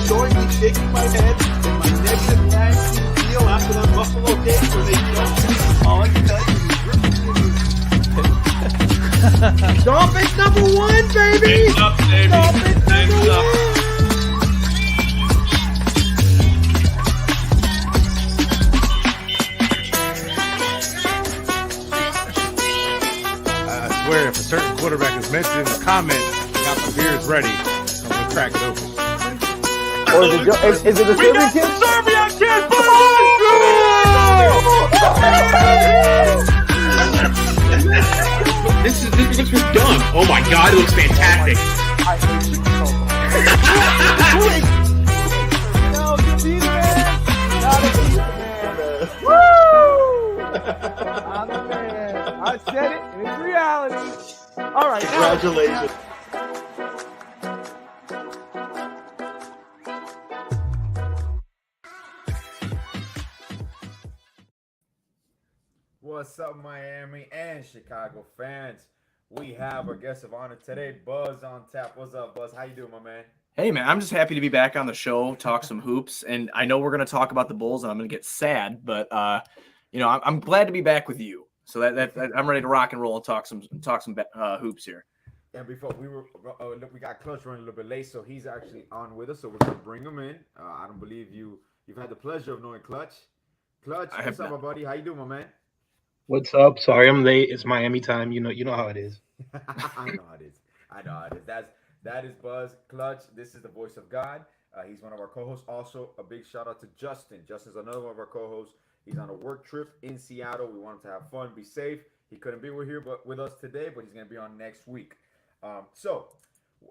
Showing me shaking my head and my neck and back feel after that Buffalo game where they don't. All I can tell you is Dolphins number one, baby! Dolphins number one! I swear, if a certain quarterback is mentioned in the comments, got my beers ready. I'm gonna crack it open. Or is it the Serbian kid? Serbian kid, This looks dumb. Oh my god, it looks fantastic. I'm the man. I said it, and it's reality. All right. Congratulations. What's up, Miami and Chicago fans? We have our guest of honor today, Buzz on tap. What's up, Buzz? How you doing, my man? Hey, man, I'm just happy to be back on the show, talk some hoops. And I know we're going to talk about the Bulls, and I'm going to get sad, but, I'm glad to be back with you. So that I'm ready to rock and roll and talk some hoops here. And before we got Clutch running a little bit late, so he's actually on with us. So we're going to bring him in. I don't believe you've had the pleasure of knowing Clutch. Clutch, what's up, my buddy? How you doing, my man? What's up? Sorry, I'm late. It's Miami time. You know how it is. I know how it is. That is Buzz Clutch. This is the voice of God. He's one of our co-hosts. Also, a big shout out to Justin. Justin's another one of our co-hosts. He's on a work trip in Seattle. We want him to have fun, be safe. He couldn't be with us today, but he's going to be on next week. So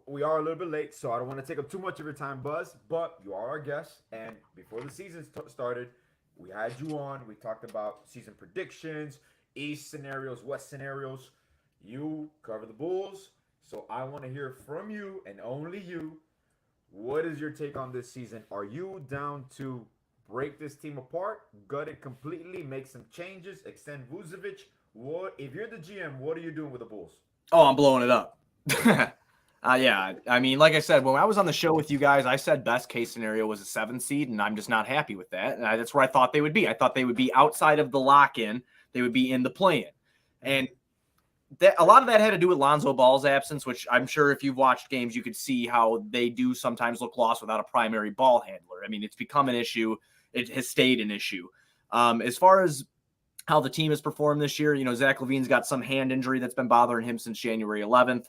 we are a little bit late, so I don't want to take up too much of your time, Buzz, but you are our guest. And before the season started, we had you on. We talked about season predictions, East scenarios, West scenarios. You cover the Bulls, so I want to hear from you and only you. What is your take on this season? Are you down to break this team apart, gut it completely, make some changes, extend Vucevic? What if you're the GM? What are you doing with the Bulls? Oh, I'm blowing it up. Yeah, I mean, like I said, when I was on the show with you guys, I said best case scenario was a 7 seed, and I'm just not happy with that. And that's where I thought they would be. I thought they would be outside of the lock-in. They would be in the play-in. And a lot of that had to do with Lonzo Ball's absence, which I'm sure if you've watched games, you could see how they do sometimes look lost without a primary ball handler. I mean, it's become an issue. It has stayed an issue. As far as how the team has performed this year, Zach LaVine's got some hand injury that's been bothering him since January 11th.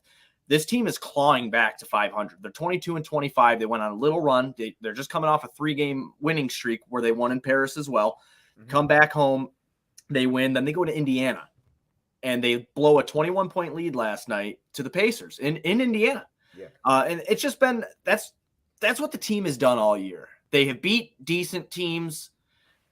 This team is clawing back to 500. They're 22-25. They went on a little run. They're just coming off a 3-game winning streak where they won in Paris as well. Mm-hmm. Come back home, they win. Then they go to Indiana, and they blow a 21-point lead last night to the Pacers in Indiana. Yeah. And it's just been that's what the team has done all year. They have beat decent teams.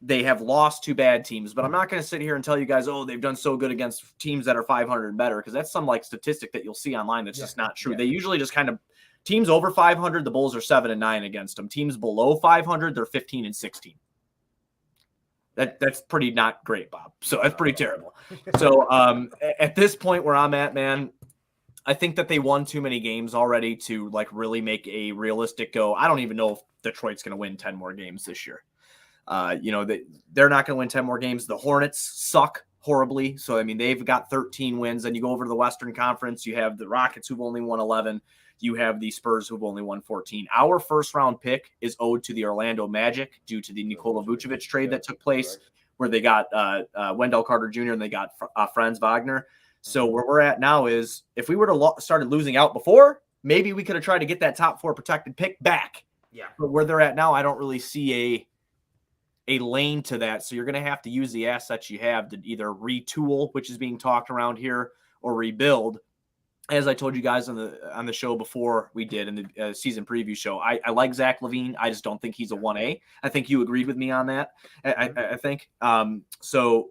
They have lost to bad teams, but I'm not going to sit here and tell you guys, they've done so good against teams that are 500 and better, because that's some statistic that you'll see online that's just not true. Yeah. They usually just kind of teams over 500, the Bulls are 7-9 against them. Teams below 500, they're 15-16. That's pretty not great, Bob. So that's pretty terrible. So at this point where I'm at, man, I think that they won too many games already to really make a realistic go. I don't even know if Detroit's going to win 10 more games this year. They're not going to win 10 more games. The Hornets suck horribly. So, I mean, they've got 13 wins. And you go over to the Western Conference, you have the Rockets who've only won 11. You have the Spurs who've only won 14. Our first round pick is owed to the Orlando Magic due to the Nikola Vucevic trade that took place, where they got Wendell Carter Jr. and they got Franz Wagner. So where we're at now is if we were to started losing out before, maybe we could have tried to get that top 4 protected pick back. Yeah. But where they're at now, I don't really see a lane to that. So you're going to have to use the assets you have to either retool, which is being talked around here, or rebuild. As I told you guys on the show before we did in the season preview show, I like Zach LaVine. I just don't think he's a 1A. I think you agreed with me on that. I think. So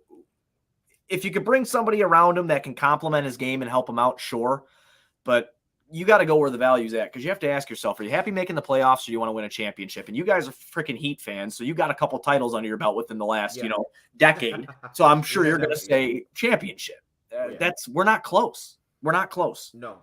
if you could bring somebody around him that can complement his game and help him out, sure. But you got to go where the value's at, because you have to ask yourself, are you happy making the playoffs, or do you want to win a championship? And you guys are freaking Heat fans, so you got a couple titles under your belt within the last, decade. So I'm sure you're going to say championship. We're not close. We're not close. No,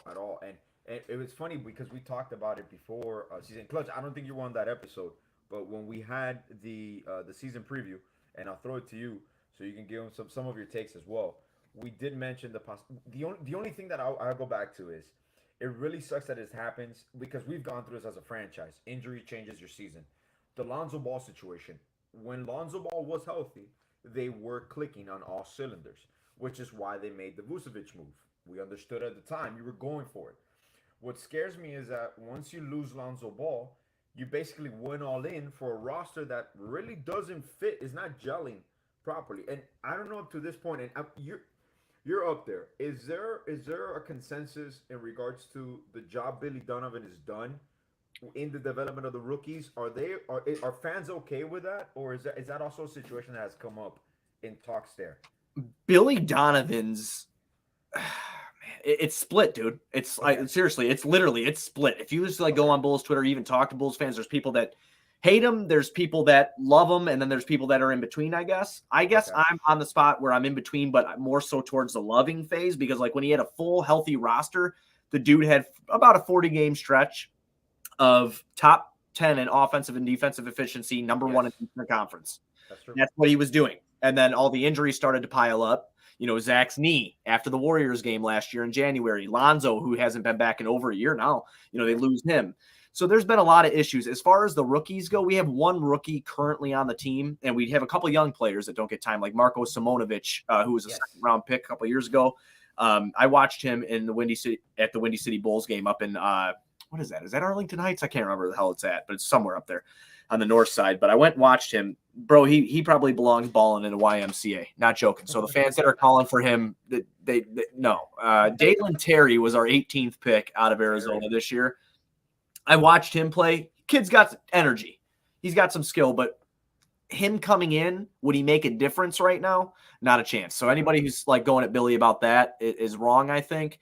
at all. And It was funny because we talked about it before season. Clutch, I don't think you were on that episode, but when we had the season preview, and I'll throw it to you so you can give them some of your takes as well. We did mention the only thing that I'll go back to is it really sucks that it happens because we've gone through this as a franchise. Injury changes your season. The Lonzo Ball situation. When Lonzo Ball was healthy, they were clicking on all cylinders, which is why they made the Vucevic move. We understood at the time you were going for it. What scares me is that once you lose Lonzo Ball, you basically went all in for a roster that really doesn't fit, is not gelling properly. And I don't know up to this point, and you're up there. Is there a consensus in regards to the job Billy Donovan has done in the development of the rookies? Are fans okay with that, or is that also a situation that has come up in talks there? Billy Donovan's it's split, dude. It's like seriously, it's split. If you just like go on Bulls Twitter, even talk to Bulls fans, there's people that hate him, there's people that love him, and then there's people that are in between, I guess. Okay. I'm on the spot where I'm in between, but more so towards the loving phase, because like when he had a full healthy roster, the dude had about a 40-game stretch of top 10 in offensive and defensive efficiency, number one in the conference. That's true. That's what he was doing. And then all the injuries started to pile up. You know, Zach's knee after the Warriors game last year in January. Lonzo, who hasn't been back in over a year now, you know, they lose him. So there's been a lot of issues. As far as the rookies go, we have one rookie currently on the team, and we have a couple young players that don't get time, like Marko Simonovic, who was a second-round pick a couple years ago. I watched him in the Windy City Bulls game up in what is that? Is that Arlington Heights? I can't remember where the hell it's at, but it's somewhere up there on the north side. But I went and watched him. Bro, he probably belongs balling in a YMCA. Not joking. So the fans that are calling for him, they no. Dalen Terry was our 18th pick out of Arizona this year. I watched him play. Kid's got energy. He's got some skill, but him coming in, would he make a difference right now? Not a chance. So anybody who's like going at Billy about that is wrong, I think.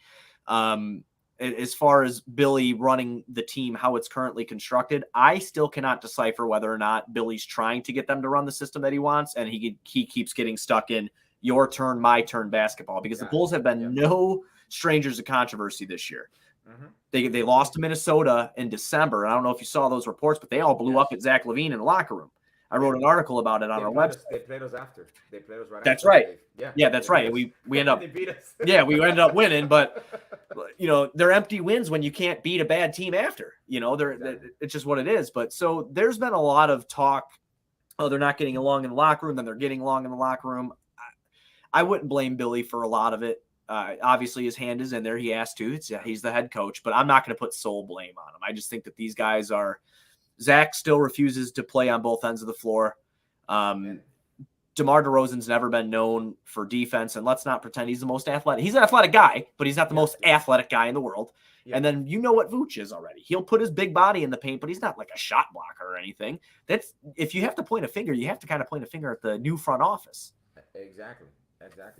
As far as Billy running the team, how it's currently constructed, I still cannot decipher whether or not Billy's trying to get them to run the system that he wants, and he keeps getting stuck in your turn, my turn basketball, because the Bulls have been no strangers to controversy this year. Mm-hmm. They lost to Minnesota in December. I don't know if you saw those reports, but they all blew up at Zach LaVine in the locker room. I wrote an article about it on our website. They played us after. They played us right. That's after. right. Yeah, that's right. We end up. They beat us. Yeah, we ended up winning, but you know they're empty wins when you can't beat a bad team after. You know, it's just what it is. But so there's been a lot of talk. Oh, they're not getting along in the locker room. Then they're getting along in the locker room. I wouldn't blame Billy for a lot of it. Obviously, his hand is in there. He has to. He's the head coach, but I'm not going to put sole blame on him. I just think that these guys are. Zach still refuses to play on both ends of the floor. DeMar DeRozan's never been known for defense, and let's not pretend he's the most athletic. He's an athletic guy, but he's not the most athletic guy in the world. Yeah. And then you know what Vooch is already. He'll put his big body in the paint, but he's not like a shot blocker or anything. That's if you have to point a finger, you have to kind of point a finger at the new front office. Exactly.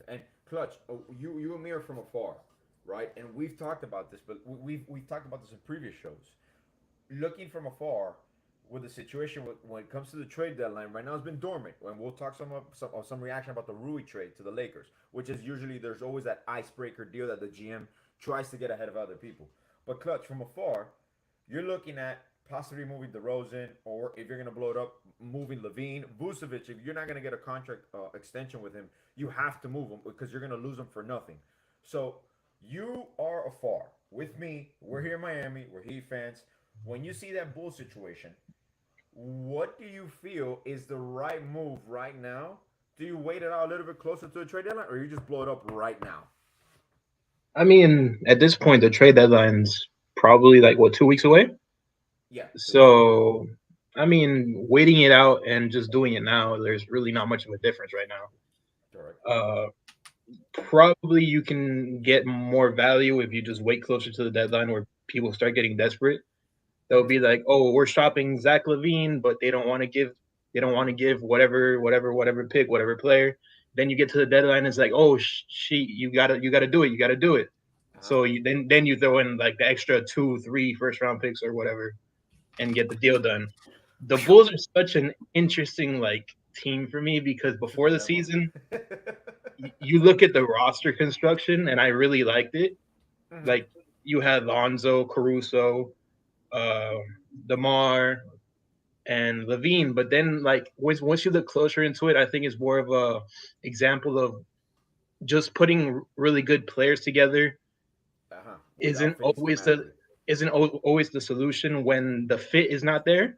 And Clutch, you and me are from afar, right? And we've talked about this, but we've talked about this in previous shows. Looking from afar, with the situation when it comes to the trade deadline, right now it's been dormant. And we'll talk some reaction about the Rui trade to the Lakers, which is usually there's always that icebreaker deal that the GM tries to get ahead of other people. But Clutch, from afar, you're looking at possibly moving DeRozan, or if you're going to blow it up, moving LaVine. Vucevic, if you're not going to get a contract extension with him, you have to move him because you're going to lose him for nothing. So you are afar. With me, we're here in Miami. We're Heat fans. When you see that Bull situation, what do you feel is the right move right now? Do you wait it out a little bit closer to the trade deadline, or you just blow it up right now? I mean, at this point, the trade deadline's probably 2 weeks away? Yeah. So, I mean, waiting it out and just doing it now, there's really not much of a difference right now. All right. Probably you can get more value if you just wait closer to the deadline where people start getting desperate. They'll be like, "Oh, we're shopping Zach LaVine, but they don't want to give whatever pick, whatever player." Then you get to the deadline, it's like, "Oh, you gotta do it." So then you throw in like the extra 2-3 first round picks or whatever, and get the deal done. The Bulls are such an interesting team for me because before the season, you look at the roster construction, and I really liked it. you had Lonzo, Caruso, DeMar, and Levine. But then, like once you look closer into it, I think it's more of a example of just putting really good players together Uh-huh. isn't Without fitting always schematically. always the solution when the fit is not there.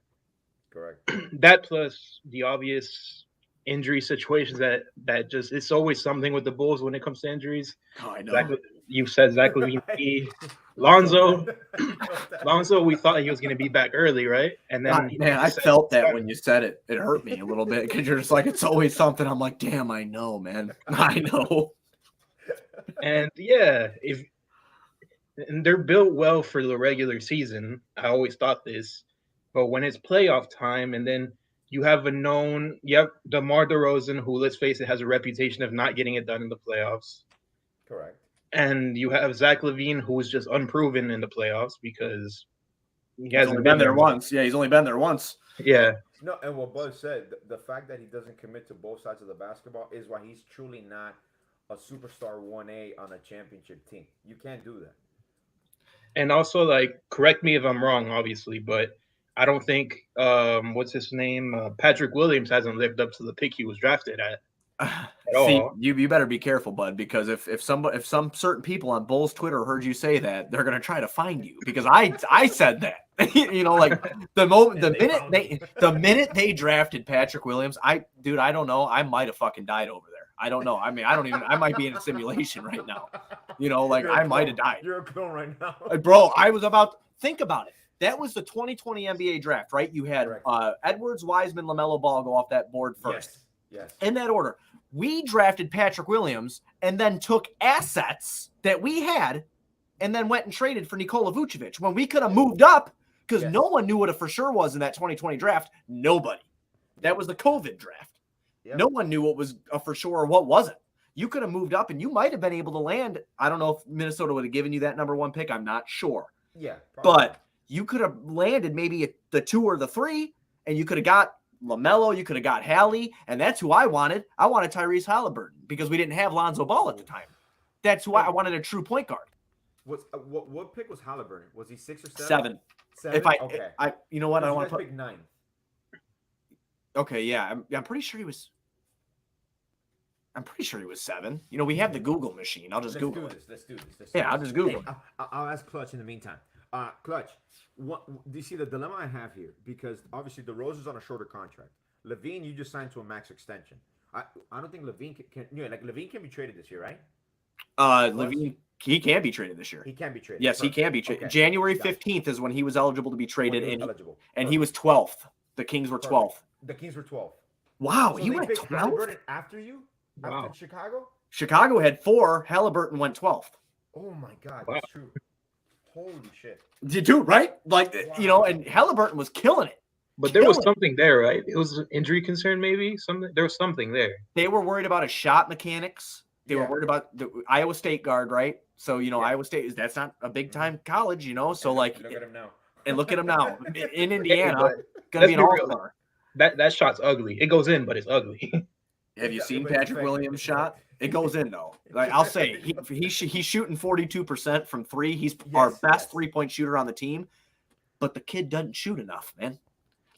Correct. That plus the obvious injury situations that just it's always something with the Bulls when it comes to injuries. Oh, I know. Zach, you said Zach Levine. Right. Lonzo, Lonzo, we thought he was going to be back early, right? And then God, man, I felt that when you said it. It hurt me a little bit because you're just like, it's always something. I'm like, damn, I know, man. I know. And yeah, and they're built well for the regular season. I always thought this, but when it's playoff time, and then you have DeMar DeRozan, who, let's face it, has a reputation of not getting it done in the playoffs. Correct. And you have Zach Levine, who is just unproven in the playoffs because he He's hasn't only been there once. Yeah, he's only been there once. Yeah, No, and what Buzz said, the fact that he doesn't commit to both sides of the basketball is why he's truly not a superstar 1A on a championship team. You can't do that. and also, like, correct me if I'm wrong, obviously, but I don't think what's his name, Patrick Williams hasn't lived up to the pick he was drafted at See, all. you better be careful, bud, because if some certain people on Bulls Twitter heard you say that, they're gonna try to find you because I said that. Like the minute they drafted Patrick Williams, I don't know, I might have fucking died over there. I don't know. I mean, I might be in a simulation right now. Like I might have died. You're a clone right now. Bro, I was about think about it. That was the 2020 NBA draft, right? You had Correct. Edwards, Wiseman, LaMelo Ball go off that board first. Yes. In that order. We drafted Patrick Williams and then took assets that we had and then went and traded for Nikola Vucevic when we could have moved up because no one knew what a for sure was in that 2020 draft. Nobody. That was the COVID draft. Yep. No one knew what was a for sure or what wasn't. You could have moved up and you might have been able to land. I don't know if Minnesota would have given you that number 1 pick. I'm not sure. Yeah. Probably. But you could have landed maybe the 2 or the 3 and you could have got LaMelo, you could have got Hallie, and that's who I wanted. I wanted Tyrese Halliburton because we didn't have Lonzo Ball at the time. That's who I wanted, a true point guard. What pick was Halliburton? Was he 6 or 7? 7. 7? If I Okay. you know what, I You want guys to pick 9. Okay, yeah, I'm pretty sure he was. I'm pretty sure he was 7. We have the Google machine. I'll just Google it. Let's do this. Yeah, I'll just Google it. I'll ask Clutch in the meantime. Clutch, do you see the dilemma I have here? Because obviously DeRozan's on a shorter contract. Levine, you just signed to a max extension. I don't think Levine can Levine can be traded this year, right? Levine, he can be traded this year. He can be traded. Yes, he can be traded. Okay. January Gotcha. 15th is when he was eligible to be traded, When he was and eligible. he was 12th. The Kings were 12th. The Kings were 12. Wow, So he they went picked 12th? Halliburton after you? Wow. After Chicago? Chicago had 4. Halliburton went 12th. Oh my God, Wow. that's true. Holy shit. Dude, right? Like, and Halliburton was killing it. But there was something there, right? It was an injury concern, maybe something. There was something there. They were worried about his shot mechanics. They were Yeah. worried about the Iowa State guard, right? So, Iowa State that's not a big time college, So, like, Look at him now. and look at him now in Indiana, But gonna be an let's be real. all-star. That shot's ugly. It goes in, but it's ugly. Have you Yeah, seen but it's Patrick effective. Williams' It's shot? effective. It goes in though. Like I'll say, he's shooting 42% from 3. He's our Yes, best yes. 3-point shooter on the team, but the kid doesn't shoot enough, man.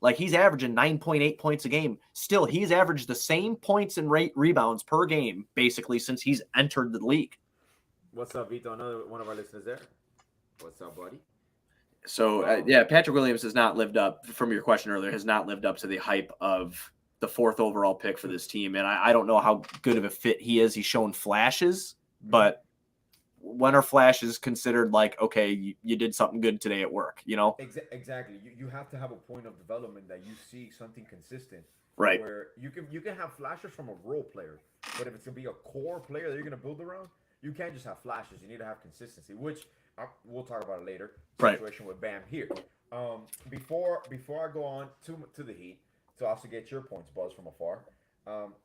Like he's averaging 9.8 points a game. Still, he's averaged the same points and rebounds per game basically since he's entered the league. What's up, Vito? Another one of our listeners there. What's up, buddy? So Patrick Williams has not lived up, from your question earlier, has not lived up to the hype of the 4th overall pick for this team. And I don't know how good of a fit he is. He's shown flashes, but when are flashes considered like, okay, you did something good today at work, Exactly. You have to have a point of development that you see something consistent. Right. Where you can have flashes from a role player, but if it's gonna be a core player that you're gonna build around, you can't just have flashes. You need to have consistency, which we'll talk about it later. Right. Situation with Bam here. Before I go on to the Heat, to also get your points, Buzz, from afar,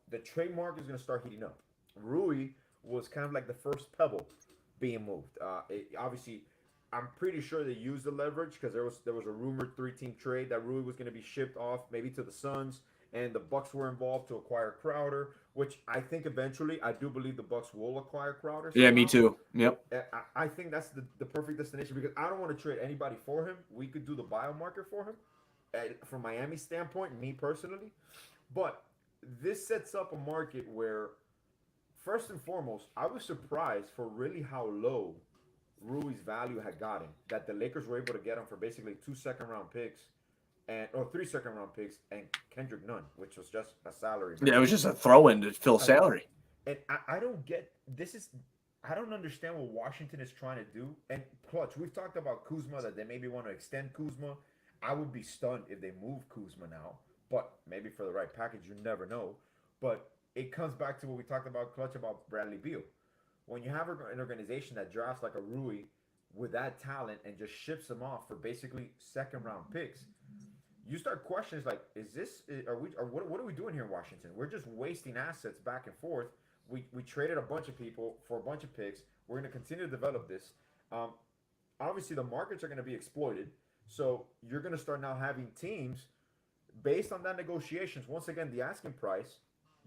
the trade market is gonna start heating up. Rui was kind of like the first pebble being moved. Obviously, I'm pretty sure they used the leverage because there was a rumored 3-team trade that Rui was going to be shipped off maybe to the Suns and the Bucks were involved to acquire Crowder, which I think eventually, I do believe the Bucks will acquire Crowder. Yeah, me somehow. too. Yep. I think that's the perfect destination because I don't want to trade anybody for him. We could do the biomarker for him from Miami's standpoint, me personally. But this sets up a market where, first and foremost, I was surprised for really how low Rui's value had gotten. That the Lakers were able to get him for basically 2 second-round picks, or 3 second-round picks, and Kendrick Nunn, which was just a salary. Yeah, it was just a throw-in to fill salary. And I don't get this is. I don't understand what Washington is trying to do. And Clutch, we've talked about Kuzma, that they maybe want to extend Kuzma. I would be stunned if they move Kuzma now, but maybe for the right package, you never know. But it comes back to what we talked about, Clutch, about Bradley Beal. When you have an organization that drafts like a Rui with that talent and just ships them off for basically second-round picks, you start questions like, what are we doing here in Washington? We're just wasting assets back and forth. We traded a bunch of people for a bunch of picks. We're going to continue to develop this. Obviously, the markets are going to be exploited. So you're going to start now having teams based on that negotiations. Once again, the asking price,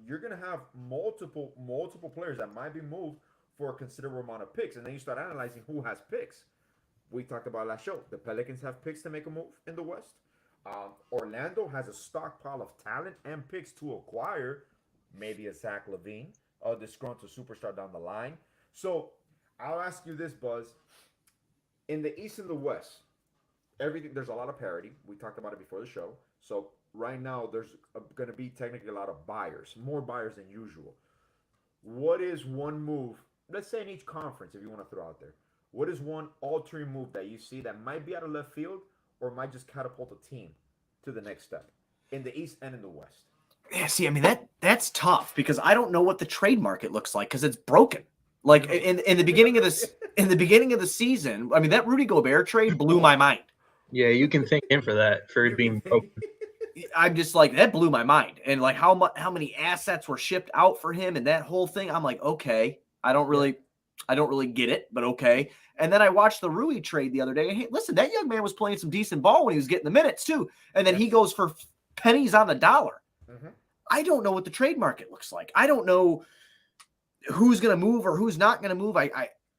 you're going to have multiple players that might be moved for a considerable amount of picks. And then you start analyzing who has picks. We talked about last show. The Pelicans have picks to make a move in the West. Orlando has a stockpile of talent and picks to acquire. Maybe a Zach LaVine, a disgruntled superstar down the line. So I'll ask you this, Buzz. In the East and the West, there's a lot of parity. We talked about it before the show. So right now there's going to be technically a lot of buyers, more buyers than usual. What is one move, let's say in each conference, if you want to throw out there, what is one altering move that you see that might be out of left field or might just catapult a team to the next step in the East and in the West? Yeah, see, I mean that's tough because I don't know what the trade market looks like because it's broken. Like in the beginning of the season, I mean that Rudy Gobert trade blew my mind. Yeah, you can thank him for that, for it being broken. I'm just like, that blew my mind. And like how many assets were shipped out for him and that whole thing. I'm like, okay, I don't really get it, but okay. And then I watched the Rui trade the other day. And hey, listen, that young man was playing some decent ball when he was getting the minutes too. And then he goes for pennies on the dollar. Mm-hmm. I don't know what the trade market looks like. I don't know who's going to move or who's not going to move.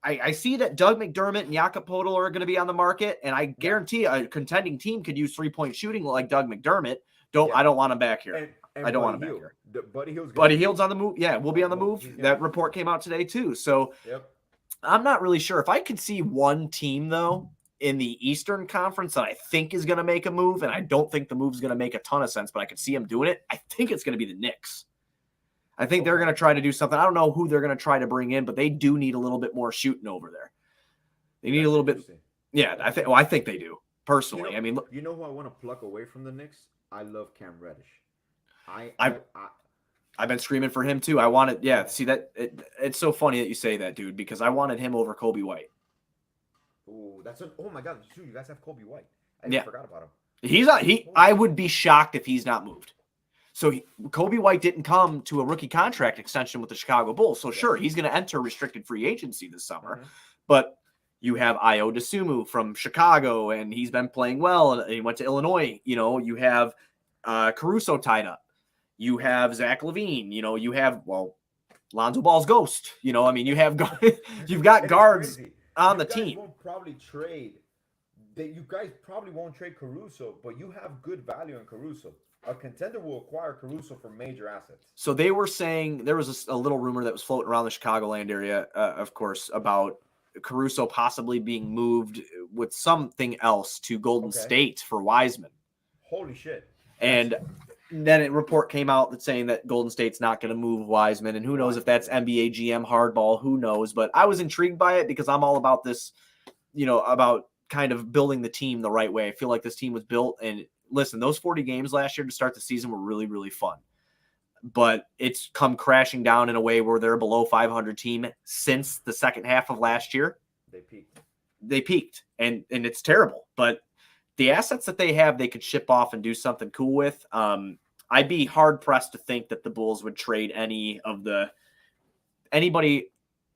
I see that Doug McDermott and Jakob Poeltl are going to be on the market, and I guarantee a contending team could use 3-point shooting like Doug McDermott. I don't want him back here. I don't want him back here. Buddy Hield's on the move. Yeah, we'll be on the move. That report came out today too. So I'm not really sure. If I could see one team though in the Eastern Conference that I think is going to make a move, and I don't think the move is going to make a ton of sense, but I could see him doing it. I think it's going to be the Knicks. I think they're going to try to do something. I don't know who they're going to try to bring in, but they do need a little bit more shooting over there. They need a little bit. Yeah, I think they do personally. I mean, look, you know who I want to pluck away from the Knicks? I love Cam Reddish. I've been screaming for him too. I wanted, see that it's so funny that you say that, dude, because I wanted him over Kobe White. Oh, oh my God, you guys have Kobe White. I forgot about him. I would be shocked if he's not moved. So Kobe White didn't come to a rookie contract extension with the Chicago Bulls. So sure, he's going to enter restricted free agency this summer. Mm-hmm. But you have Ayo Dosunmu from Chicago, and he's been playing well. And he went to Illinois. You know, you have Caruso tied up. You have Zach LaVine. You know, you have, Lonzo Ball's ghost. You know, I mean, you've got guards on the team. Won't probably trade. You guys probably won't trade Caruso, but you have good value in Caruso. A contender will acquire Caruso for major assets. So they were saying there was a little rumor that was floating around the Chicagoland area, of course, about Caruso possibly being moved with something else to Golden State for Wiseman. Holy shit. And then a report came out that's saying that Golden State's not going to move Wiseman. And who knows if that's NBA GM hardball, who knows? But I was intrigued by it because I'm all about this, about kind of building the team the right way. I feel like this team was built, and listen, those 40 games last year to start the season were really, really fun. But it's come crashing down in a way where they're a below 500 team since the second half of last year. They peaked, and it's terrible. But the assets that they have, they could ship off and do something cool with. I'd be hard-pressed to think that the Bulls would trade anybody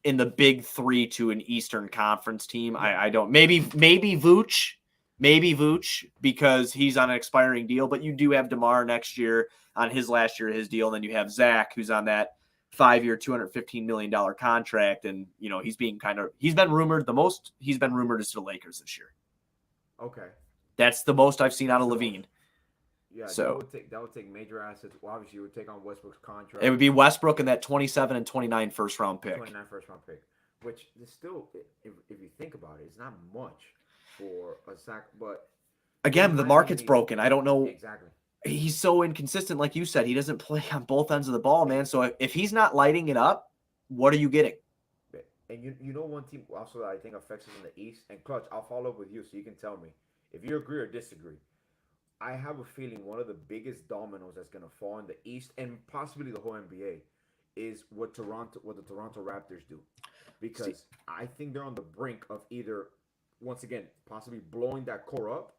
in the big three to an Eastern Conference team. I don't. Maybe Vooch. Maybe Vooch because he's on an expiring deal, but you do have DeMar next year on his last year of his deal. And then you have Zach, who's on that 5-year, $215 million contract. And, he's been rumored. The most he's been rumored is to the Lakers this year. Okay. That's the most I've seen out of LaVine. Yeah, So that would take major assets. Well, obviously, you would take on Westbrook's contract. it would be Westbrook and that 27 and 29 first-round pick. 29 first-round pick, which is still, if you think about it, it's not much for a sack. But Again, the market's broken. I don't know. Exactly. He's so inconsistent, like you said. He doesn't play on both ends of the ball, man. So if he's not lighting it up, what are you getting? And you know one team also that I think affects us in the East, and Clutch, I'll follow up with you so you can tell me if you agree or disagree. I have a feeling one of the biggest dominoes that's going to fall in the East and possibly the whole NBA is what the Toronto Raptors do, because I think they're on the brink of either, once again, possibly blowing that core up,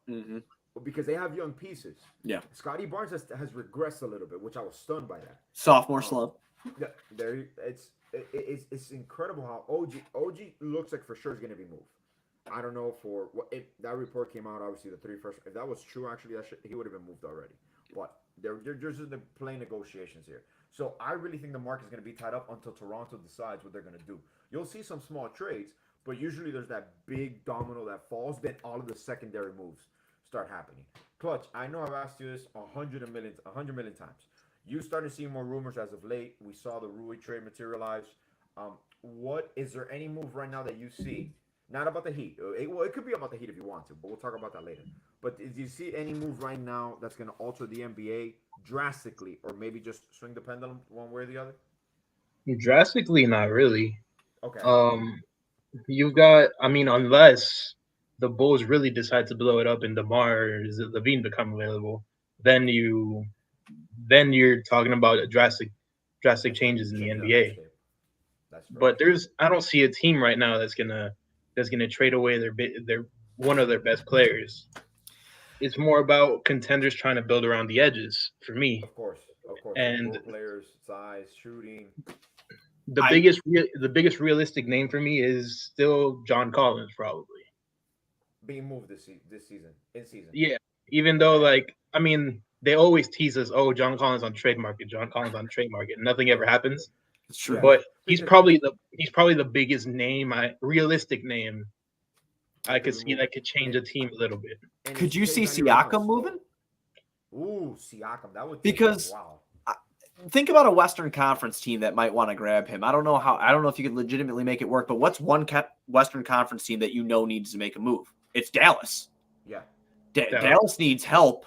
because they have young pieces. Yeah, Scotty Barnes has regressed a little bit, which I was stunned by that. Sophomore slump. Yeah, it's incredible how OG looks like for sure is going to be moved. I don't know for what if that report came out. Obviously, the 3 first. If that was true, actually, he would have been moved already. But they're just playing negotiations here. So I really think the market is going to be tied up until Toronto decides what they're going to do. You'll see some small trades, but usually there's that big domino that falls. Then all of the secondary moves start happening. Clutch, I know I've asked you this 100 million times. You started seeing more rumors as of late. We saw the Rui trade materialize. What is there any move right now that you see? Not about the Heat. It could be about the Heat if you want to, but we'll talk about that later. But do you see any move right now that's going to alter the NBA drastically, or maybe just swing the pendulum one way or the other? Drastically, not really. Okay. You've got, unless the Bulls really decide to blow it up and DeMar or LaVine become available, then you're talking about drastic changes in the NBA. That's right. But I don't see a team right now that's gonna trade away their one of their best players. It's more about contenders trying to build around the edges for me. Of course. And players, size, shooting. The biggest realistic name for me is still John Collins, probably being moved this season. Yeah, even though they always tease us, oh, John Collins on trade market, and nothing ever happens. It's true. But he's probably the biggest name, realistic name I could see that could change a team a little bit. Could you see Siakam moving? Ooh, Siakam, that would wow. Think about a Western Conference team that might want to grab him. I don't know if you could legitimately make it work, but what's one Western Conference team that needs to make a move? It's Dallas. Yeah. Dallas needs help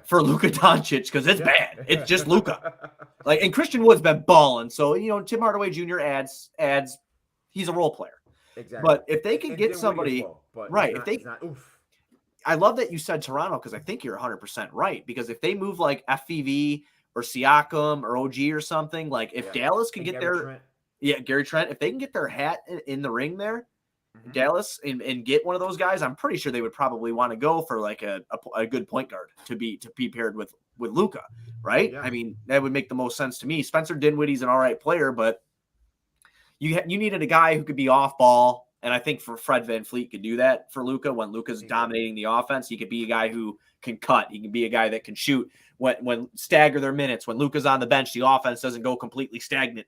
for Luka Doncic because it's bad. It's just Luka. And Christian Wood's been balling. So, Tim Hardaway Jr. adds he's a role player. Exactly. But if they can get somebody right, oof. I love that you said Toronto because I think you're 100% right. Because if they move like FVV or Siakam or OG or something, if Dallas can get Gary Trent, if they can get their hat in the ring there, Dallas and get one of those guys, I'm pretty sure they would probably want to go for a good point guard to be paired with Luka, right? Yeah. That would make the most sense to me. Spencer Dinwiddie's an all right player, but you needed a guy who could be off ball, and I think for Fred VanVleet could do that for Luka when Luka's dominating the offense. He could be a guy who can cut. He can be a guy that can shoot when stagger their minutes. When Luka's on the bench, the offense doesn't go completely stagnant.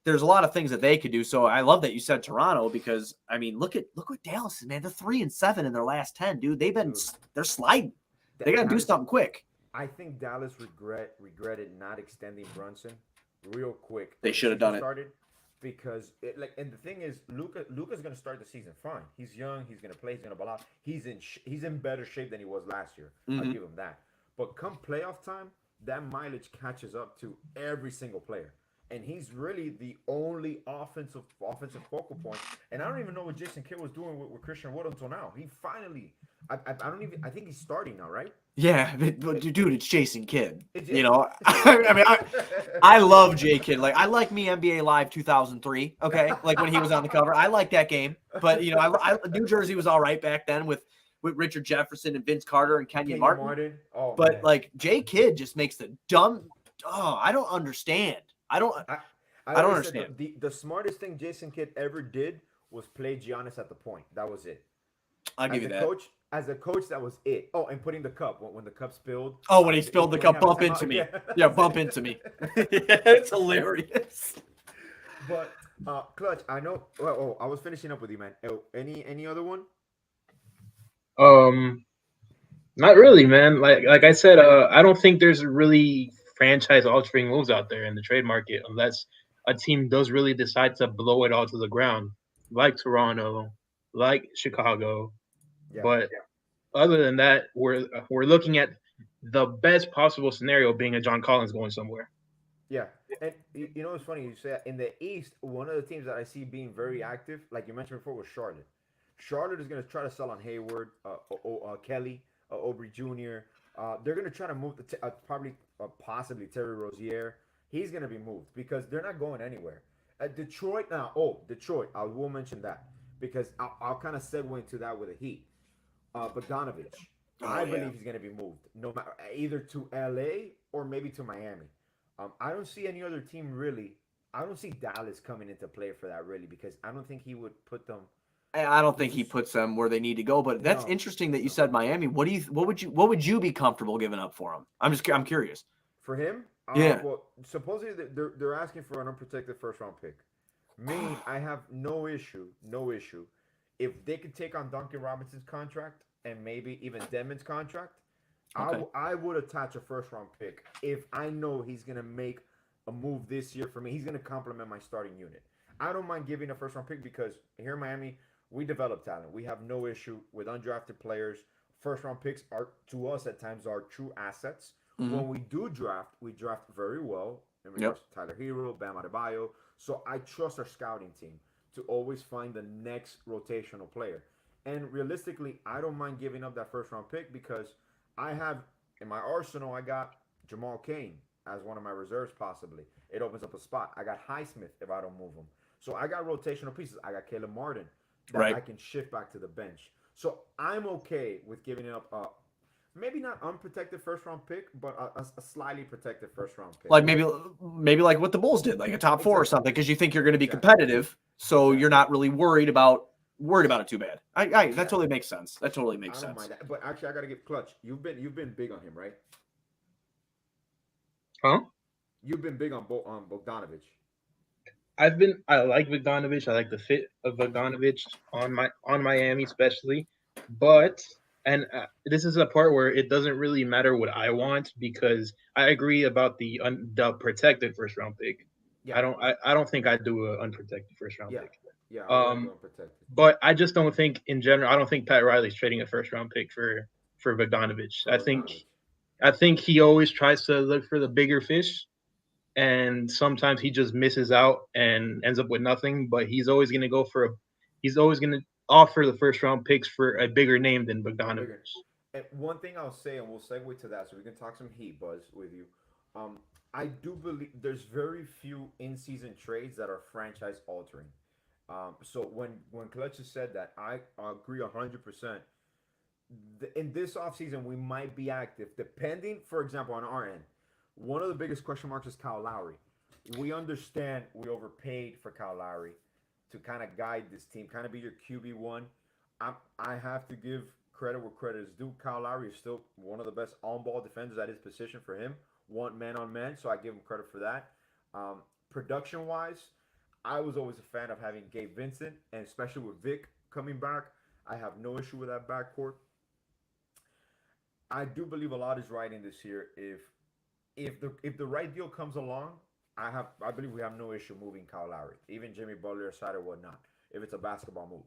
There's a lot of things that they could do. So I love that you said Toronto because look what Dallas is, man. They're 3-7 in their last 10, dude. They're sliding. They got to do something quick. I think Dallas regretted not extending Brunson real quick. They should have done it. Because and the thing is, Luka's going to start the season fine. He's young. He's going to play. He's going to ball out. He's in better shape than he was last year. I'll give him that. But come playoff time, that mileage catches up to every single player. And he's really the only offensive focal point. And I don't even know what Jason Kidd was doing with Christian Wood until now. He finally, I think he's starting now, right? Yeah, but dude, it's Jason Kidd. I love J Kidd. I like me NBA Live 2003. Okay, when he was on the cover, I like that game. But New Jersey was all right back then with Richard Jefferson and Vince Carter and Kenyon Martin. Oh, but man. J Kidd just makes the dumb. Oh, I don't understand. I don't understand. The smartest thing Jason Kidd ever did was play Giannis at the point. That was it. I'll give you that. As a coach, that was it. Oh, and putting the cup when the cup spilled. Oh, when he spilled the cup, bump into me. Yeah, bump into me. It's hilarious. But Clutch, I know. Oh, I was finishing up with you, man. Any other one? Not really, man. Like I said, I don't think there's really franchise altering moves out there in the trade market unless a team does really decide to blow it all to the ground, like Toronto, like Chicago. Yeah. But other than that, we're looking at the best possible scenario being a John Collins going somewhere. Yeah, and you know what's funny? You say in the East, one of the teams that I see being very active, like you mentioned before, was Charlotte. Charlotte is going to try to sell on Hayward, Kelly, Aubrey Jr. They're going to try to move possibly Terry Rozier. He's going to be moved because they're not going anywhere. Detroit now. Oh, Detroit. I will mention that because I'll kind of segue into that with the Heat. Bogdanovich. I believe he's going to be moved, no matter either to LA or maybe to Miami. I don't see any other team really. I don't see Dallas coming into play for that really because I don't think he would put them. I don't think he puts them where they need to go. But that's interesting that you said Miami. What would you be comfortable giving up for him? I'm curious. For him, Yeah. Well, supposedly they're asking for an unprotected first round pick. Me, I have no issue if they could take on Duncan Robinson's contract and maybe even Dedmon's contract. Okay. I would attach a first round pick if I know he's going to make a move this year for me. He's going to complement my starting unit. I don't mind giving a first round pick because here in Miami, we develop talent. We have no issue with undrafted players. First round picks are, to us at times, are true assets. Mm-hmm. When we do draft, we draft very well. In regards to Tyler Hero, Bam Adebayo. So I trust our scouting team to always find the next rotational player. And realistically, I don't mind giving up that first round pick because I have in my arsenal, I got Jamal Cain as one of my reserves possibly. It opens up a spot. I got Highsmith if I don't move him. So I got rotational pieces. I got Caleb Martin that I can shift back to the bench. So I'm okay with giving up maybe not unprotected first round pick, but a slightly protected first round pick. Like maybe like what the Bulls did, like a top 4 or something, because you think you're going to be competitive, so you're not really worried about it too bad. That totally makes sense. That totally makes sense. Mind that. But actually, I got to give Clutch. You've been big on him, right? Huh? You've been big on Bogdanovich. I like Bogdanovich. I like the fit of Bogdanovich on Miami, especially. But this is a part where it doesn't really matter what I want because I agree about the protected first round pick. Yeah. I don't think I'd do an unprotected first round pick. Yeah. Unprotected. But I just don't think in general. I don't think Pat Riley's trading a first round pick for Bogdanovich. I think he always tries to look for the bigger fish. And sometimes he just misses out and ends up with nothing. But he's always going to offer the first round picks for a bigger name than Bogdanovich. And one thing I'll say, and we'll segue to that, so we can talk some Heat, Buzz, with you. I do believe there's very few in-season trades that are franchise altering. So when Clutch has said that, I agree 100%. In this offseason, we might be active, depending, for example, on our end. One of the biggest question marks is Kyle Lowry. We understand we overpaid for Kyle Lowry to kind of guide this team, kind of be your QB1. I have to give credit where credit is due. Kyle Lowry is still one of the best on-ball defenders at his position for him. One man-on-man, so I give him credit for that. Production-wise, I was always a fan of having Gabe Vincent, and especially with Vic coming back, I have no issue with that backcourt. I do believe a lot is riding this year. If the right deal comes along, I believe we have no issue moving Kyle Lowry, even Jimmy Butler aside or whatnot, if it's a basketball move.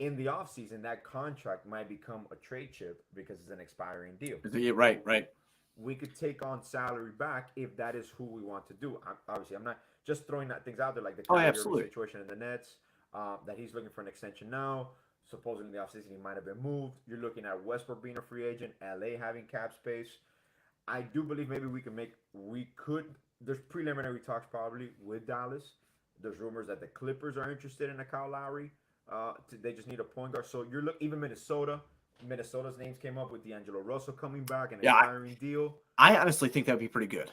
In the offseason, that contract might become a trade chip because it's an expiring deal. Yeah, right. We could take on salary back if that is who we want to do. I'm not just throwing things out there like the Kyrie situation in the Nets, that he's looking for an extension now. Supposedly in the offseason, he might have been moved. You're looking at Westbrook being a free agent, LA having cap space. I do believe maybe there's preliminary talks probably with Dallas. There's rumors that the Clippers are interested in a Kyle Lowry. They just need a point guard. So you're even Minnesota's names came up with D'Angelo Russell coming back and an expiring deal. I honestly think that would be pretty good.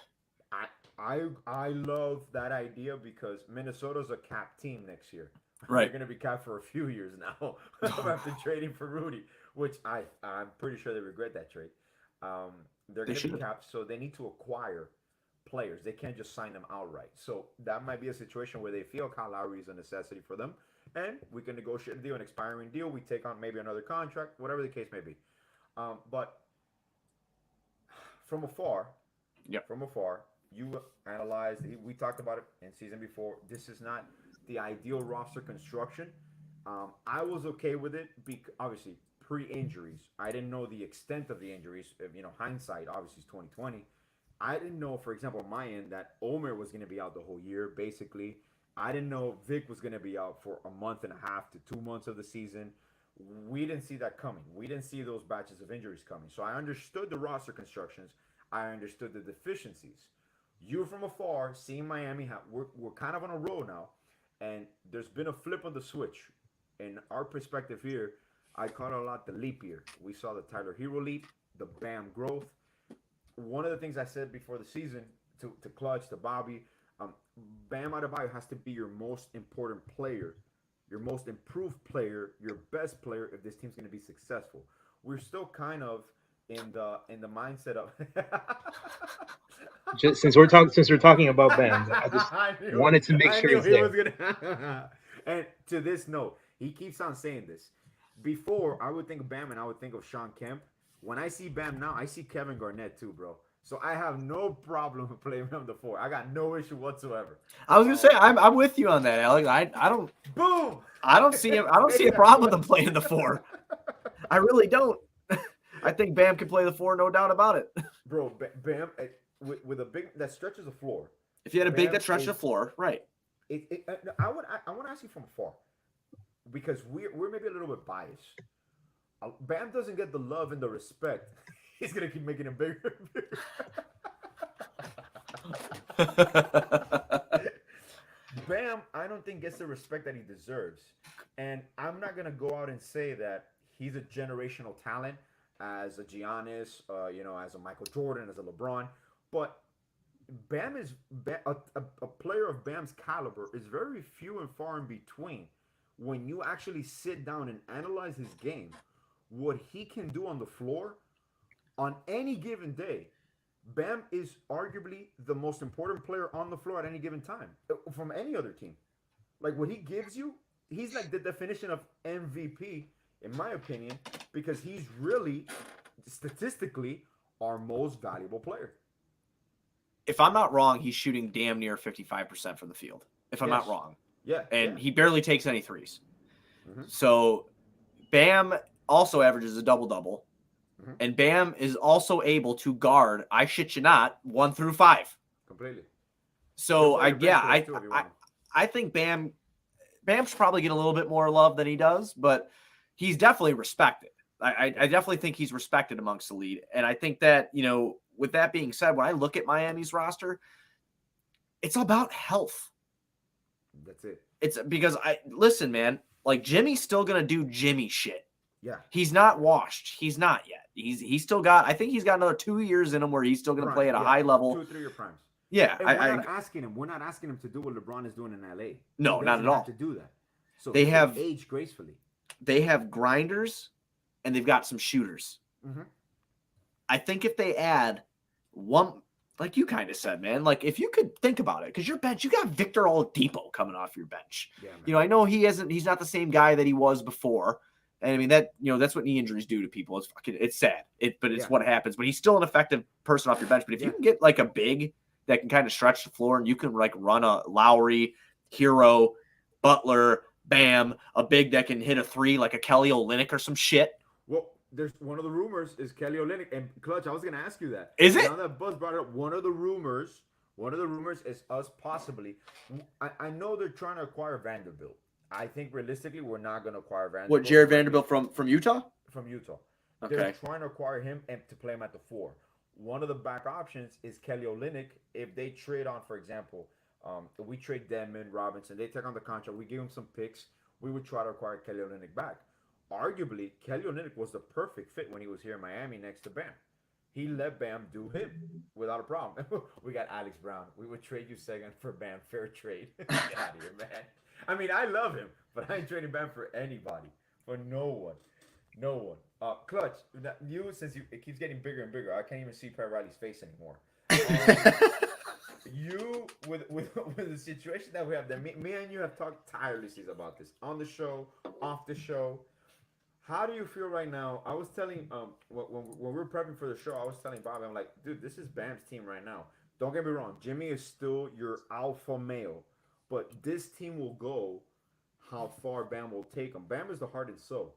I love that idea because Minnesota's a cap team next year. Right. They're going to be capped for a few years now after trading for Rudy, which I'm pretty sure they regret that trade. They're going to be should. capped, so they need to acquire players. They can't just sign them outright. So that might be a situation where they feel Kyle Lowry is a necessity for them, and we can negotiate a deal, an expiring deal. We take on maybe another contract, whatever the case may be. But from afar, you analyzed. We talked about it in season before. This is not the ideal roster construction. I was okay with it because obviously pre-injuries. I didn't know the extent of the injuries. Hindsight obviously is 2020. I didn't know, for example, on my end, that Omer was going to be out the whole year. Basically, I didn't know Vic was going to be out for a month and a half to 2 months of the season. We didn't see that coming. We didn't see those batches of injuries coming. So I understood the roster constructions. I understood the deficiencies. You from afar, seeing Miami, we're kind of on a roll now, and there's been a flip on the switch. In our perspective here, I call it a lot the leap year. We saw the Tyler Hero leap, the Bam growth. One of the things I said before the season to Clutch, to Bobby, Bam Adebayo has to be your most important player, your most improved player, your best player if this team's going to be successful. We're still kind of in the mindset of Just since we're talking about Bam, I just wanted to make sure it's there. And to this note, he keeps on saying this. Before, I would think of Bam and I would think of Sean Kemp. When I see Bam now, I see Kevin Garnett too, bro. So I have no problem with playing him the 4. I got no issue whatsoever. I was gonna say I'm with you on that, Alex. I don't. Boom. I don't see him. I don't see a problem with him playing the 4. I really don't. I think Bam can play the 4, no doubt about it. Bro, Bam with a big that stretches the floor. If you had a big that stretches the floor, right? I want to ask you from afar, because we're maybe a little bit biased. Bam doesn't get the love and the respect. He's gonna keep making him bigger and bigger. Bam, I don't think gets the respect that he deserves. And I'm not gonna go out and say that he's a generational talent as a Giannis, as a Michael Jordan, as a LeBron. But Bam is a player of Bam's caliber is very few and far in between. When you actually sit down and analyze his game, what he can do on the floor on any given day, Bam is arguably the most important player on the floor at any given time from any other team. Like what he gives you, he's like the definition of MVP, in my opinion, because he's really statistically our most valuable player. If I'm not wrong, he's shooting damn near 55% from the field. If I'm not wrong. Yeah. And he barely takes any threes. Mm-hmm. So Bam also averages a double-double. Mm-hmm. And Bam is also able to guard, I shit you not, 1 through 5. Completely. So I think Bam should probably get a little bit more love than he does, but he's definitely respected. I definitely think he's respected amongst the league. And I think that, with that being said, when I look at Miami's roster, it's about health. That's it. It's because listen, man, like Jimmy's still going to do Jimmy shit. Yeah. He's not washed. He's not yet. He's still got, I think he's got another 2 years in him where he's still going to play at a high level. 2 or 3 year primes. Yeah. And we're not asking him to do what LeBron is doing in LA. No, not at all. To do that. So they have aged gracefully. They have grinders and they've got some shooters. Mm-hmm. I think if they add one, like you kind of said, man, like if you could think about it, because your bench, you got Victor Oladipo coming off your bench. Yeah, I know he's not the same guy that he was before. And I mean that, that's what knee injuries do to people. It's sad. But it's what happens. But he's still an effective person off your bench. But if you can get like a big that can kind of stretch the floor and you can like run a Lowry, Hero, Butler, Bam, a big that can hit a 3 like a Kelly Olynyk or some shit. Well, there's one of the rumors is Kelly Olynyk, and Clutch, I was going to ask you that. Is it? Now that Buzz brought it up, one of the rumors is us possibly. I know they're trying to acquire Vanderbilt. I think realistically, we're not going to acquire Vanderbilt. What, Jared Vanderbilt from Utah? From Utah. Okay. They're trying to acquire him and to play him at the 4. One of the back options is Kelly Olynyk. If they trade on, for example, if we trade Denman, Robinson, they take on the contract, we give him some picks, we would try to acquire Kelly Olynyk back. Arguably, Kelly Olynyk was the perfect fit when he was here in Miami next to Bam. He let Bam do him without a problem. We got Alex Brown. We would trade you second for Bam. Fair trade. Get out of here, man. I mean, I love him, but I ain't trading Bam for anybody, for no one. Clutch, it keeps getting bigger and bigger. I can't even see Pat Riley's face anymore. You with the situation that we have, that me and you have talked tirelessly about this on the show, off the show. How do you feel right now? I was telling when we were prepping for the show, I was telling Bob, I'm like, dude, this is Bam's team right now. Don't get me wrong, Jimmy is still your alpha male, but this team will go how far Bam will take them. Bam is the heart and soul.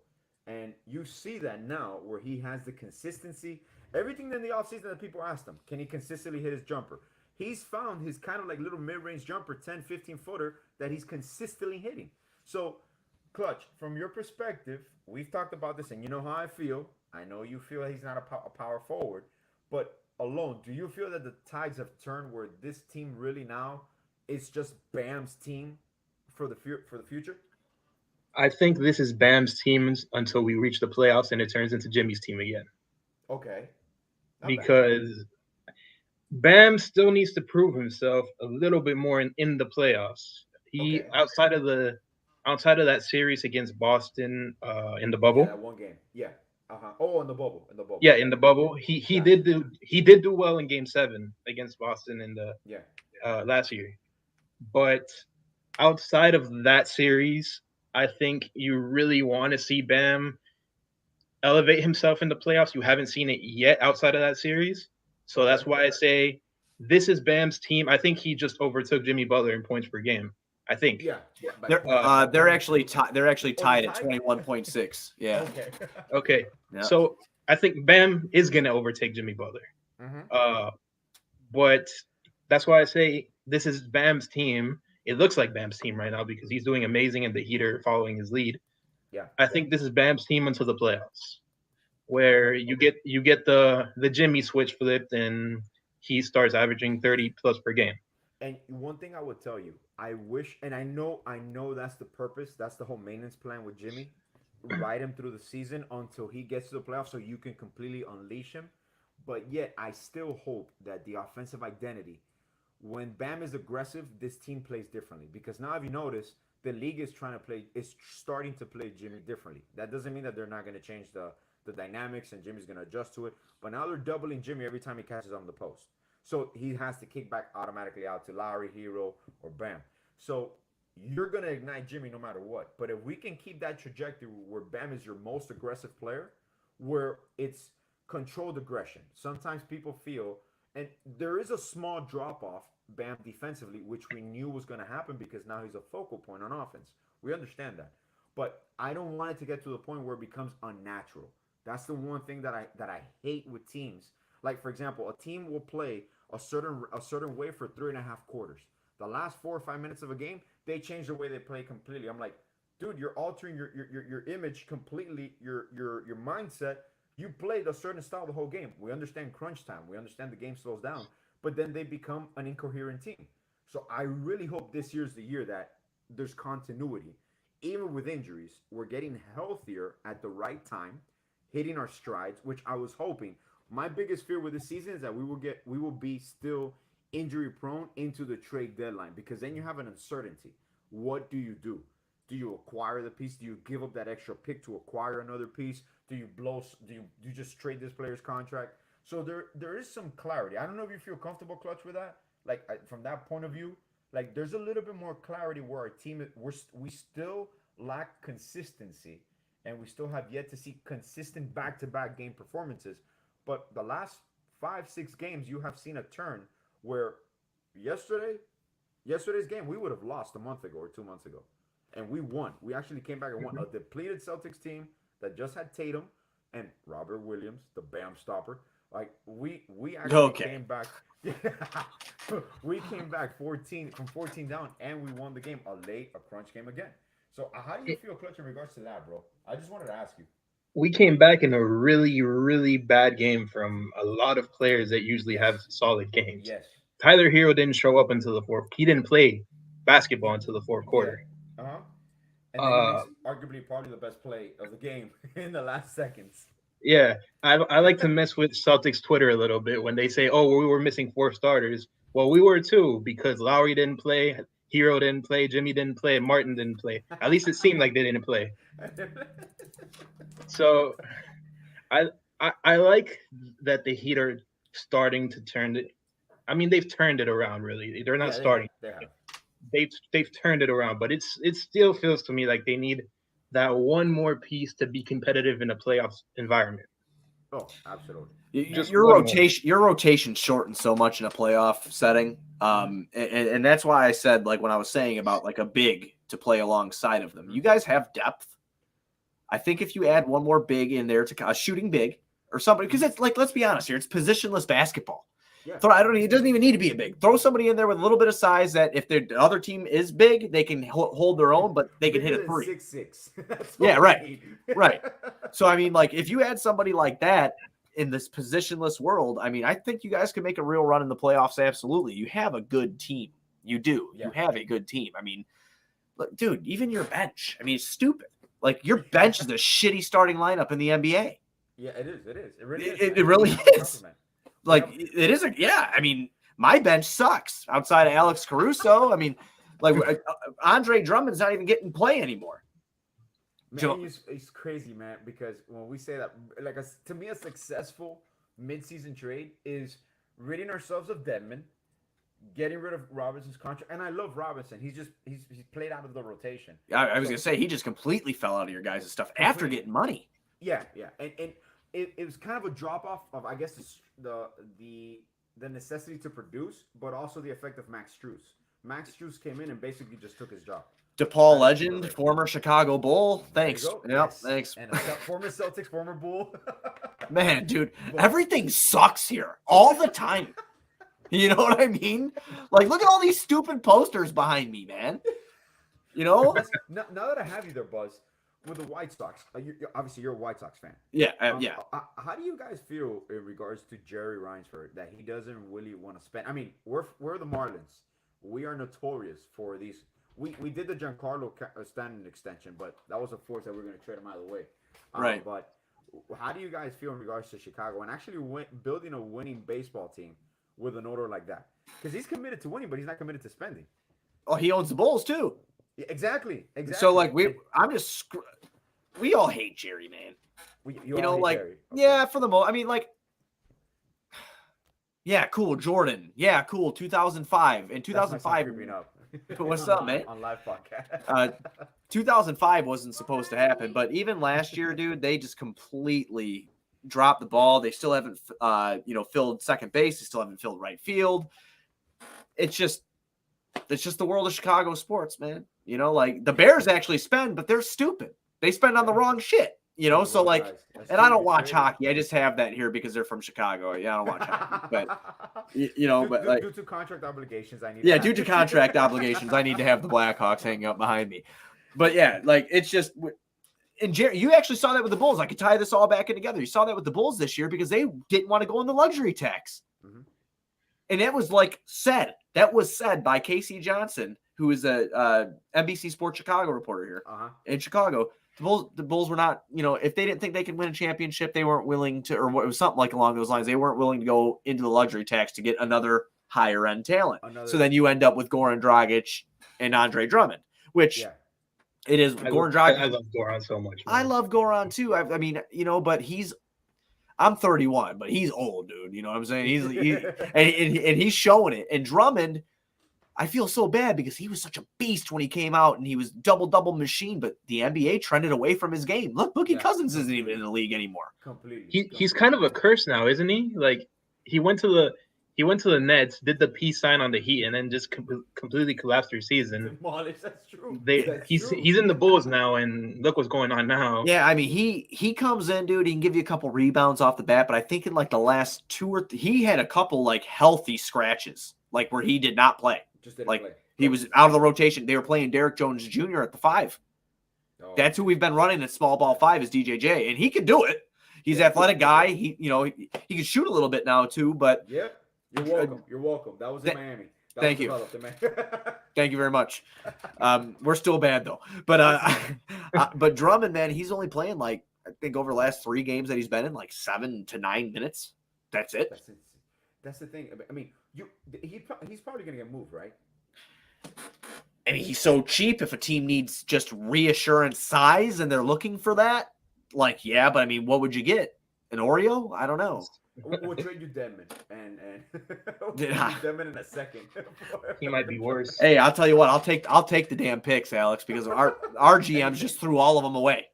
And you see that now where he has the consistency. Everything in the offseason that people asked him, can he consistently hit his jumper? He's found his kind of like little mid-range jumper, 10, 15-footer, that he's consistently hitting. So, Clutch, from your perspective, we've talked about this, and you know how I feel. I know you feel he's not a power forward. But alone, do you feel that the tides have turned where this team really now is just Bam's team for the future? I think this is Bam's team until we reach the playoffs and it turns into Jimmy's team again. Okay. Because Bam still needs to prove himself a little bit more in the playoffs. He outside of that series against Boston in the bubble. Yeah, that one game. Yeah. Oh, in the bubble. Yeah, in the bubble. He did do well in Game 7 against Boston in the last year. But outside of that series, I think you really want to see Bam elevate himself in the playoffs. You haven't seen it yet outside of that series. So that's why I say this is Bam's team. I think he just overtook Jimmy Butler in points per game. I think. Yeah. They're actually tied at 21.6. Yeah. Okay. Yeah. So I think Bam is gonna overtake Jimmy Butler. Mm-hmm. But that's why I say this is Bam's team. It looks like Bam's team right now because he's doing amazing and the Heat are following his lead. Yeah. I think this is Bam's team until the playoffs, where you get the Jimmy switch flipped and he starts averaging 30 plus per game. And one thing I would tell you, I wish, and I know that's the purpose. That's the whole maintenance plan with Jimmy. Ride him through the season until he gets to the playoffs so you can completely unleash him. But yet, I still hope that the offensive identity, when Bam is aggressive, this team plays differently. Because now, if you notice, the league is starting to play Jimmy differently. That doesn't mean that they're not going to change the dynamics and Jimmy's going to adjust to it. But now they're doubling Jimmy every time he catches on the post. So he has to kick back automatically out to Lowry, Hero, or Bam. So you're going to ignite Jimmy no matter what. But if we can keep that trajectory where Bam is your most aggressive player, where it's controlled aggression. Sometimes people feel, and there is a small drop-off, Bam defensively, which we knew was going to happen because now he's a focal point on offense. We understand that. But I don't want it to get to the point where it becomes unnatural. That's the one thing that I hate with teams. Like, for example, a team will play a certain way for 3.5 quarters. The last 4 or 5 minutes of a game, they change the way they play completely. I'm like, dude, you're altering your image completely, your mindset. You played a certain style the whole game. We understand crunch time. We understand the game slows down. But then they become an incoherent team. So I really hope this year's the year that there's continuity. Even with injuries, we're getting healthier at the right time, hitting our strides, which I was hoping. My biggest fear with this season is that we will be still injury prone into the trade deadline, because then you have an uncertainty. What do you do? Do you acquire the piece? Do you give up that extra pick to acquire another piece? Do you just trade this player's contract? So there is some clarity. I don't know if you feel comfortable, Clutch, with that. Like, from that point of view, like, there's a little bit more clarity where our team, we still lack consistency, and we still have yet to see consistent back-to-back game performances. But the last 5-6 games, you have seen a turn where yesterday's game, we would have lost a month ago or 2 months ago. And we won. We actually came back and won. A depleted Celtics team that just had Tatum and Robert Williams, the Bam stopper. Like, we actually came back. We came back 14 down, and we won the game. A crunch game again. So how do you feel, Clutch, in regards to that, bro? I just wanted to ask you. We came back in a really, really bad game from a lot of players that usually have solid games. Yes. Tyler Hero didn't show up until the fourth. He didn't play basketball until the fourth quarter. Yeah. And then he makes arguably probably the best play of the game in the last seconds. Yeah, I like to mess with Celtics Twitter a little bit when they say, "Oh, we were missing 4 starters." Well, we were too, because Lowry didn't play. Hero didn't play, Jimmy didn't play, Martin didn't play. At least it seemed like they didn't play. So I like that the Heat are starting to turn it. I mean, they've turned it around. Really, they're not starting. They have. They've turned it around, but it still feels to me like they need that one more piece to be competitive in a playoff environment. Oh, absolutely. Your rotation shortened so much in a playoff setting, and that's why I said, like, when I was saying about like a big to play alongside of them, you guys have depth. I think if you add one more big in there to a shooting big or somebody, because it's like, let's be honest here, it's positionless basketball. Yeah. It doesn't even need to be a big. Throw somebody in there with a little bit of size that if the other team is big, they can hold their own, but they can hit a three. 6'6". Yeah, right. Right. So, I mean, like, if you add somebody like that in this positionless world, I mean, I think you guys can make a real run in the playoffs. Absolutely. You have a good team. You do. Yeah. You have a good team. I mean, look, dude, even your bench. I mean, it's stupid. Like, your bench is a shitty starting lineup in the NBA. Yeah, it is. It is. It really is. It really is. Like, it is. I mean, my bench sucks outside of Alex Caruso. I mean, like, Andre Drummond's not even getting play anymore. Man, it's crazy, man, because when we say that, like, to me, a successful midseason trade is ridding ourselves of Dedmon, getting rid of Robinson's contract. And I love Robinson. He's played out of the rotation. I was going to say, he just completely fell out of your guys' stuff after getting money. Yeah, yeah. And it was kind of a drop-off of, I guess, the necessity to produce, but also the effect of Max Strus. Max Strus came in and basically just took his job. DePaul legend, former Chicago Bull. Thanks. Yep, yes. Thanks. And former Celtics, former Bull. Man, dude, everything sucks here all the time. You know what I mean? Like, look at all these stupid posters behind me, man. You know? Now that I have you there, Buzz, with the White Sox, obviously you're a White Sox fan. Yeah, yeah. How do you guys feel in regards to Jerry Reinsford that he doesn't really want to spend? I mean, we're the Marlins. We are notorious for these. We did the Giancarlo Stanton extension, but that was a force that we were going to trade him out of the way. Right. But how do you guys feel in regards to Chicago and actually building a winning baseball team with an owner like that? Because he's committed to winning, but he's not committed to spending. Oh, he owns the Bulls too. Yeah, exactly. So, like, we all hate Jerry, man. You know, like, okay. Yeah, for the most. I mean, like, yeah, cool, Jordan. Yeah, cool, 2005. In 2005, what's up, man? On live podcast. 2005 wasn't supposed to happen, but even last year, dude, they just completely dropped the ball. They still haven't, filled second base. They still haven't filled right field. It's just the world of Chicago sports, man. You know, like, the Bears actually spend, but they're stupid. They spend on the wrong shit. You know, so, like, and I don't watch hockey. I just have that here because they're from Chicago. Yeah, I don't watch hockey, but but due to contract obligations, I need. Yeah, due to contract obligations, I need to have the Blackhawks hanging up behind me. But yeah, like, it's just. And Jerry, you actually saw that with the Bulls. I could tie this all back in together. You saw that with the Bulls this year because they didn't want to go on the luxury tax, and that was said. That was said by Casey Johnson, who is a NBC Sports Chicago reporter here in Chicago. The Bulls were not, if they didn't think they could win a championship, they weren't willing to, or it was something like along those lines. They weren't willing to go into the luxury tax to get another higher end talent. So then you end up with Goran Dragic and Andre Drummond, which it is. Goran Dragic. I love Goran so much. Man. I love Goran too. I mean, but I'm 31, but he's old, dude. You know what I'm saying? And he's showing it. And Drummond, I feel so bad because he was such a beast when he came out and he was double machine, but the NBA trended away from his game. Look, Boogie Cousins isn't even in the league anymore. Completely. He's kind of a curse now, isn't he? Like, he went to the Nets, did the peace sign on the Heat, and then just completely collapsed their season. That's true. He's in the Bulls now, and look what's going on now. Yeah, I mean, he comes in, dude. He can give you a couple rebounds off the bat, but I think in like the last he had a couple like healthy scratches, like where he did not play. He was out of the rotation. They were playing Derek Jones Jr. at the 5. Oh. That's who we've been running at small ball 5 is DJJ, and he can do it. He's an athletic guy. He can shoot a little bit now too. But yeah, you're welcome. You're welcome. That was in Miami. Thank you. Thank you very much. We're still bad though. But Drummond, man, he's only playing I think over the last 3 games that he's been in 7 to 9 minutes. That's it. That's the thing. I mean, he's probably gonna get moved, right? and he's so cheap. If a team needs just reassurance size and they're looking for that, like, yeah, but I mean, what would you get? An Oreo? I don't know. We'll trade you Dedmon, and we'll trade Yeah. you Dedmon in a second. He might be worse. Hey, I'll tell you what, I'll take the damn picks, Alex, because our GMs just threw all of them away.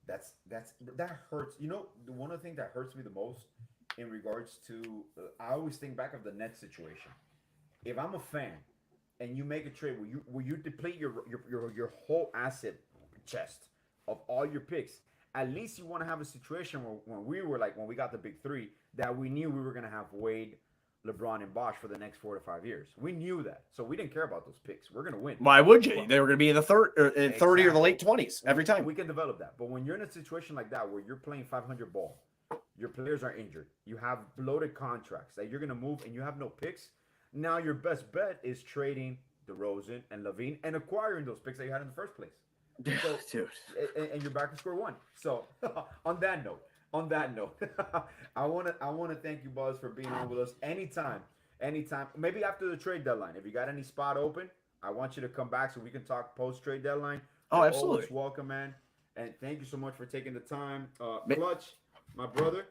That hurts. You know, one of the things that hurts me the most in regards to, I always think back of the Nets situation. If I'm a fan and you make a trade where you deplete your whole asset chest of all your picks, at least you want to have a situation where when we got the big three, that we knew we were going to have Wade, LeBron, and Bosh for the next 4 to 5 years. We knew that, so we didn't care about those picks. We're going to win. Why would you? They were going to be in the 30 or the late 20s every time. We can develop that, but when you're in a situation like that where you're playing 500 ball, your players are injured, you have bloated contracts that you're going to move, and you have no picks. Now your best bet is trading DeRozan and LaVine and acquiring those picks that you had in the first place. So, Dude. and you're back to square one. So on that note, I want to thank you, Buzz, for being on with us anytime. Maybe after the trade deadline, if you got any spot open, I want you to come back so we can talk post trade deadline. Oh, You're absolutely. always welcome, man. And thank you so much for taking the time. Clutch, my brother.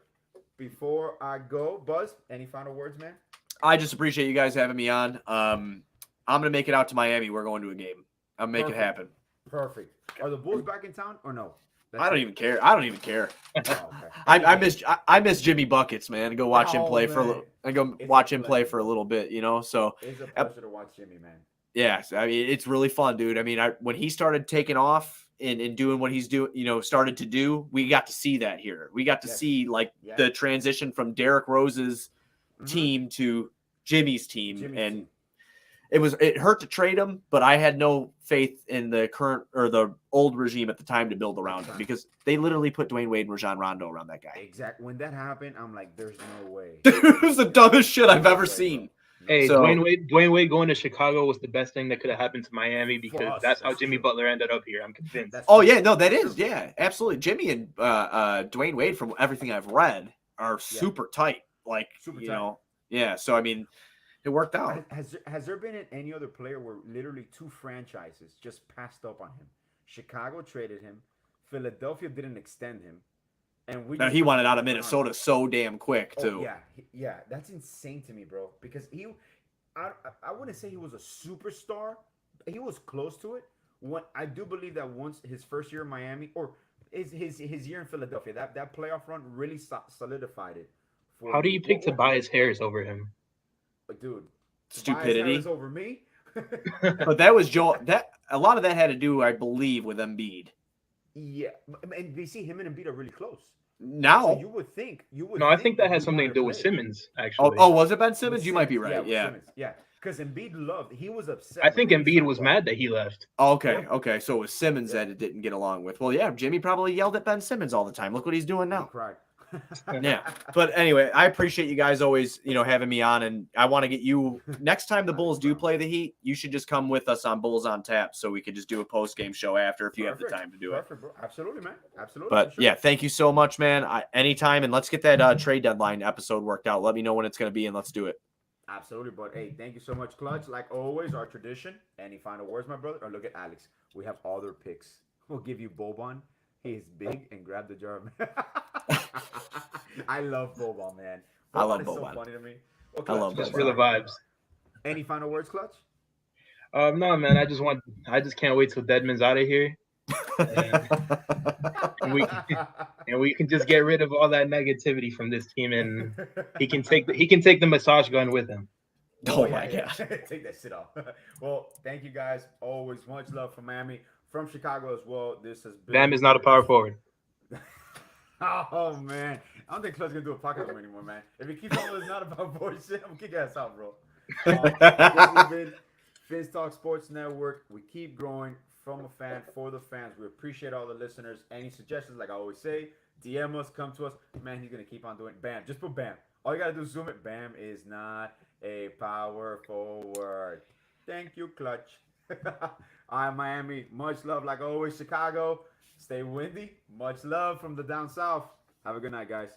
Before I go, Buzz, any final words, man? I just appreciate you guys having me on. I'm gonna make it out to Miami. We're going to a game. I'll make it happen. Perfect. Are the Bulls back in town or no? I don't even care. I don't even care. Oh, okay. I miss Jimmy Buckets, man. Go watch him play for a little. I go It's watch a him play pleasure. for a little bit, you know. So It's a pleasure to watch Jimmy, man. yeah, I mean it's really fun, dude. I mean, when he started taking off and doing what he's doing, you know, started to do, we got to see that here. We got to Yes. see like Yeah. the transition from Derrick Rose's team to Jimmy's team, Jimmy's and team. it hurt to trade him, but I had no faith in the current or the old regime at the time to build around him because they literally put Dwayne Wade and Rajon Rondo around that guy. Exactly. When that happened, I'm like, there's no way. It was the dumbest shit I've ever seen. Hey, So- Dwayne Wade going to Chicago was the best thing that could have happened to Miami because us, that's how that's Jimmy true. Butler ended up here. I'm convinced. That's Oh true. yeah, no, that is, yeah, absolutely. Jimmy and Dwayne Wade, from everything I've read, are super tight. Like, Super you tight. know, yeah. So I mean, it worked out. Has there been any other player where literally two franchises just passed up on him? Chicago traded him. Philadelphia didn't extend him. And we Now, just he put wanted him out of on. Minnesota so damn quick Oh, too. yeah, that's insane to me, bro. Because I wouldn't say he was a superstar. He was close to it. I do believe that once his first year in Miami or his year in Philadelphia, that playoff run really solidified it. How do you pick Tobias Harris over him? Dude? Stupidity. Tobias Harris over me. But that was Joel. That a lot of that had to do, I believe, with Embiid. Yeah, and they see him and Embiid are really close. Now, So you would think No, I think that has he something to wanted do with play. Simmons, actually. was it Ben Simmons? With You might be Simmons, right. with Yeah. Simmons, yeah. Because Embiid he was upset. I think when he Embiid signed was Butler. mad that he left. Oh, okay. So it was Simmons that it didn't get along with. Well, yeah, Jimmy probably yelled at Ben Simmons all the time. Look what he's doing He now. cried. Yeah. But anyway, I appreciate you guys always, having me on, and I want to get you next time the Bulls do play the Heat, you should just come with us on Bulls on Tap so we could just do a post game show after if you have the Perfect. time to do it. Perfect, bro. Absolutely, man. Absolutely. But for sure. yeah, thank you so much, man. Anytime, and let's get that trade deadline episode worked out. Let me know when it's going to be, and let's do it. Absolutely, but hey, thank you so much, Clutch. Like always, our tradition. Any final words, my brother? Or look at Alex. We have other picks. We'll give you Boban. He's big and grab the jar. I love Boban, man. I love is so Boban. funny to me. Well, I love Clutch, Just for the vibes. Any final words, Clutch? No, man. I just can't wait till Dedmon's out of here, and we can just get rid of all that negativity from this team, and he can take the massage gun with him. Oh my God. Take that shit off. Well, thank you guys. Always much love from Miami, from Chicago as well. This has been. Bam is not a power forward. Oh man, I don't think Clutch's gonna do a podcast with me anymore, man. If he keeps on, it's not about bullshit. I'm gonna kick ass out, bro. This has been Fins Talk Sports Network. We keep growing from a fan for the fans. We appreciate all the listeners. Any suggestions, like I always say, DM us, come to us. Man, he's gonna keep on doing. Bam, just put Bam. All you gotta do is zoom it. Bam is not a power forward. Thank you, Clutch. I'm Miami. Much love, like always. Chicago. Stay windy. Much love from the down south. Have a good night, guys.